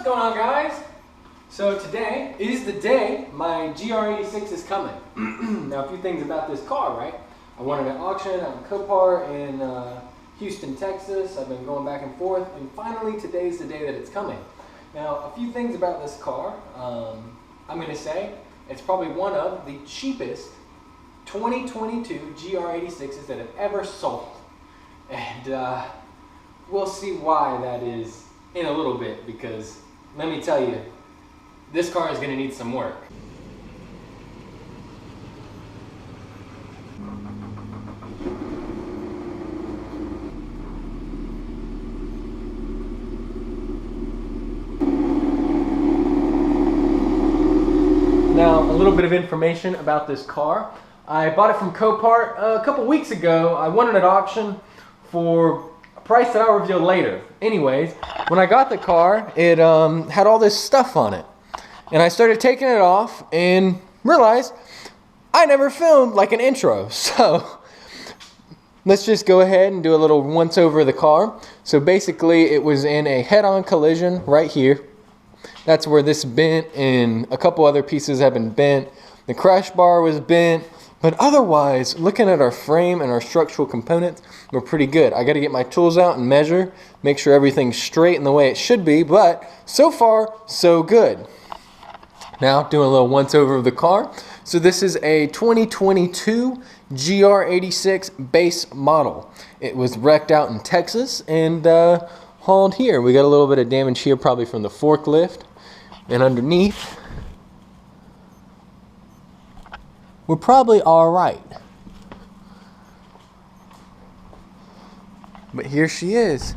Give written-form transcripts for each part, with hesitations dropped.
going on, guys? So today is the day my GR86 is coming. Now, a few things about this car, right? I won it at auction out in Copart in Houston, Texas. I've been going back and forth, and finally today's the day that it's coming. Now, a few things about this car. I'm going to say it's probably one of the cheapest 2022 GR86s that have ever sold. And we'll see why that is in a little bit, because let me tell you, this car is going to need some work. Now, a little bit of information about this car. I bought it from Copart a couple weeks ago. I won it at auction for a price that I'll reveal later. Anyways, when I got the car, it had all this stuff on it. And I started taking it off and realized I never filmed like an intro. So let's just go ahead and do a little once over the car. So basically it was in a head-on collision right here. That's where this bent, and a couple other pieces have been bent. The crash bar was bent, but otherwise, looking at our frame and our structural components, we're pretty good. I got to get my tools out and measure, make sure everything's straight in the way it should be, but so far, so good. Now, doing a little once over of the car. So this is a 2022 GR86 base model. It was wrecked out in Texas and hauled here. We got a little bit of damage here, probably from the forklift. And underneath, we're probably all right. But here she is.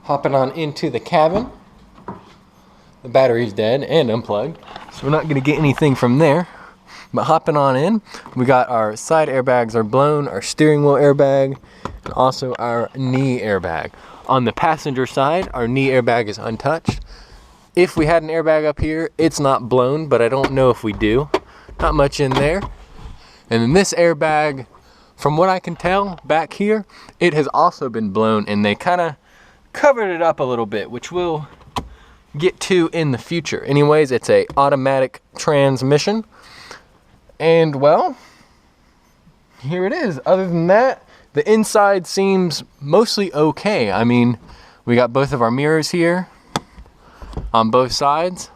Hopping on into the cabin. The battery's dead and unplugged, so we're not going to get anything from there. But hopping on in, we got our side airbags are blown, our steering wheel airbag, and also our knee airbag. On the passenger side, our knee airbag is untouched. If we had an airbag up here, it's not blown, but I don't know if we do. Not much in there. And then this airbag, from what I can tell back here, it has also been blown, and they kind of covered it up a little bit, which we'll get to in the future. Anyways, it's a automatic transmission. And well, here it is. Other than that, the inside seems mostly okay. I mean, we got both of our mirrors here on both sides.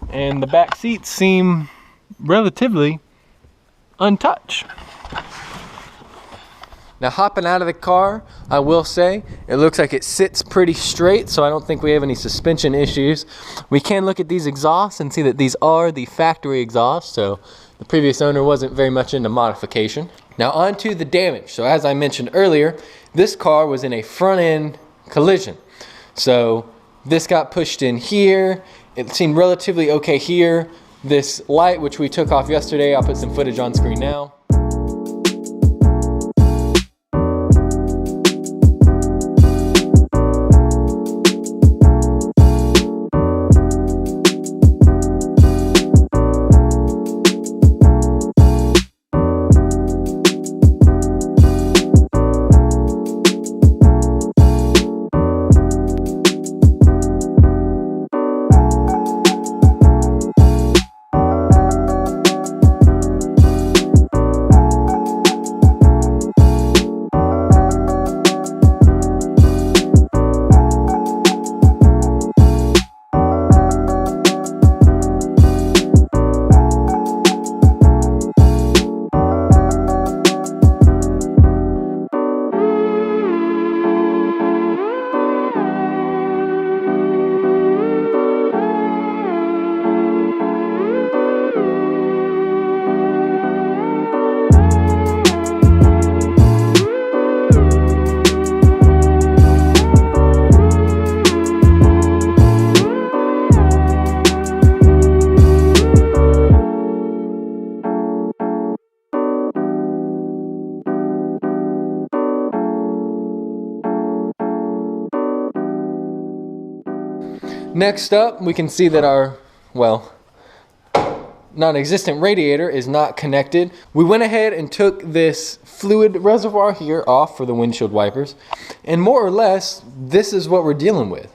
And the back seats seem relatively untouched. Now, hopping out of the car, I will say, it looks like it sits pretty straight, so I don't think we have any suspension issues. We can look at these exhausts and see that these are the factory exhausts, so the previous owner wasn't very much into modification. Now, on to the damage. So as I mentioned earlier, this car was in a front-end collision. So this got pushed in here. It seemed relatively okay here. This light, which we took off yesterday, I'll put some footage on screen now. Next up, we can see that our, well, non-existent radiator is not connected. We went ahead and took this fluid reservoir here off for the windshield wipers, and more or less this is what we're dealing with.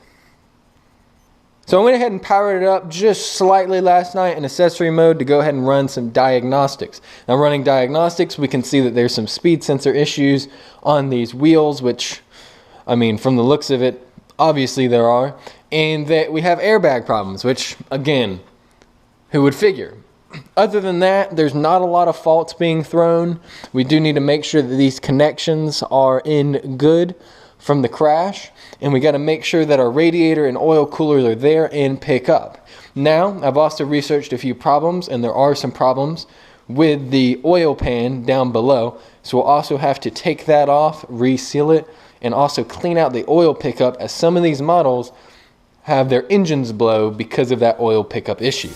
So I went ahead and powered it up just slightly last night in accessory mode to go ahead and run some diagnostics. Now running diagnostics, we can see that there's some speed sensor issues on these wheels, which, I mean, from the looks of it, obviously there are, and that we have airbag problems, which, again, who would figure? Other than that, there's not a lot of faults being thrown. We do need to make sure that these connections are in good from the crash, and we got to make sure that our radiator and oil coolers are there and pick up. Now, I've also researched a few problems, and there are some problems with the oil pan down below, so we'll also have to take that off, reseal it, and also clean out the oil pickup, as some of these models have their engines blow because of that oil pickup issue.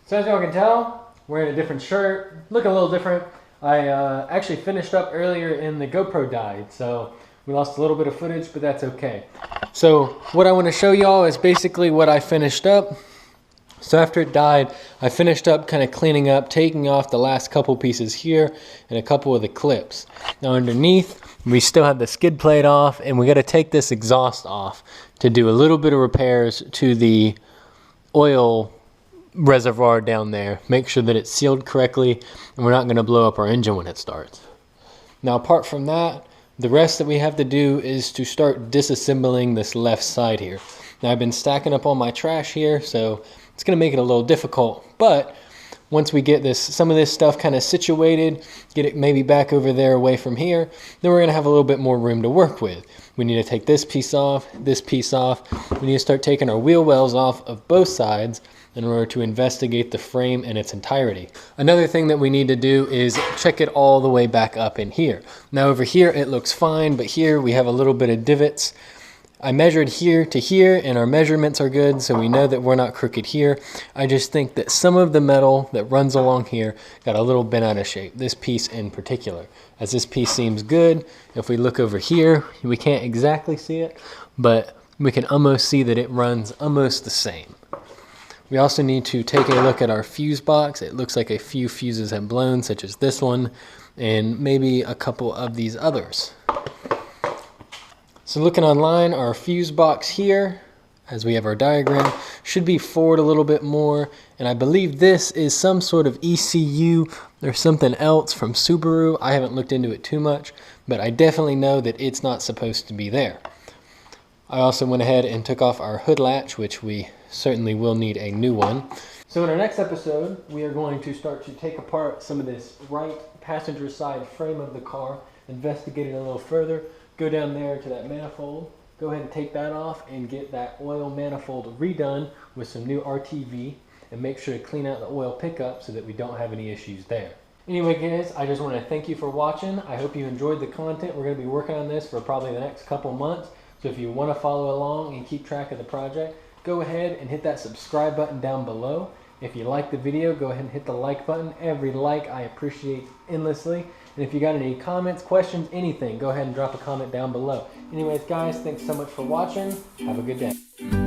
So as y'all can tell, wearing a different shirt, looking a little different. I actually finished up earlier and the GoPro died, so we lost a little bit of footage, but that's okay. So what I want to show y'all is basically what I finished up. So after it died, I finished up kind of cleaning up, taking off the last couple pieces here and a couple of the clips. Now underneath, we still have the skid plate off, and we got to take this exhaust off to do a little bit of repairs to the oil reservoir down there. Make sure that it's sealed correctly and we're not going to blow up our engine when it starts. Now apart from that, the rest that we have to do is to start disassembling this left side here. Now I've been stacking up all my trash here, so it's going to make it a little difficult, but once we get some of this stuff kind of situated, get it maybe back over there away from here, then we're going to have a little bit more room to work with. We need to take this piece off, this piece off. We need to start taking our wheel wells off of both sides in order to investigate the frame in its entirety. Another thing that we need to do is check it all the way back up in here. Now over here it looks fine, but here we have a little bit of divots. I measured here to here and our measurements are good, so we know that we're not crooked here. I just think that some of the metal that runs along here got a little bent out of shape, this piece in particular. As this piece seems good, if we look over here, we can't exactly see it, but we can almost see that it runs almost the same. We also need to take a look at our fuse box. It looks like a few fuses have blown, such as this one, and maybe a couple of these others. So looking online, our fuse box here, as we have our diagram, should be forward a little bit more, and I believe this is some sort of ECU or something else from Subaru. I haven't looked into it too much, but I definitely know that it's not supposed to be there. I also went ahead and took off our hood latch, which we certainly will need a new one. So in our next episode, we are going to start to take apart some of this right passenger side frame of the car, investigate it a little further, go down there to that manifold, go ahead and take that off and get that oil manifold redone with some new RTV. and make sure to clean out the oil pickup so that we don't have any issues there. Anyway guys, I just want to thank you for watching. I hope you enjoyed the content. We're going to be working on this for probably the next couple months. So if you want to follow along and keep track of the project, go ahead and hit that subscribe button down below. If you like the video, go ahead and hit the like button. Every like I appreciate endlessly. And if you got any comments, questions, anything, go ahead and drop a comment down below. Anyways guys, thanks so much for watching. Have a good day.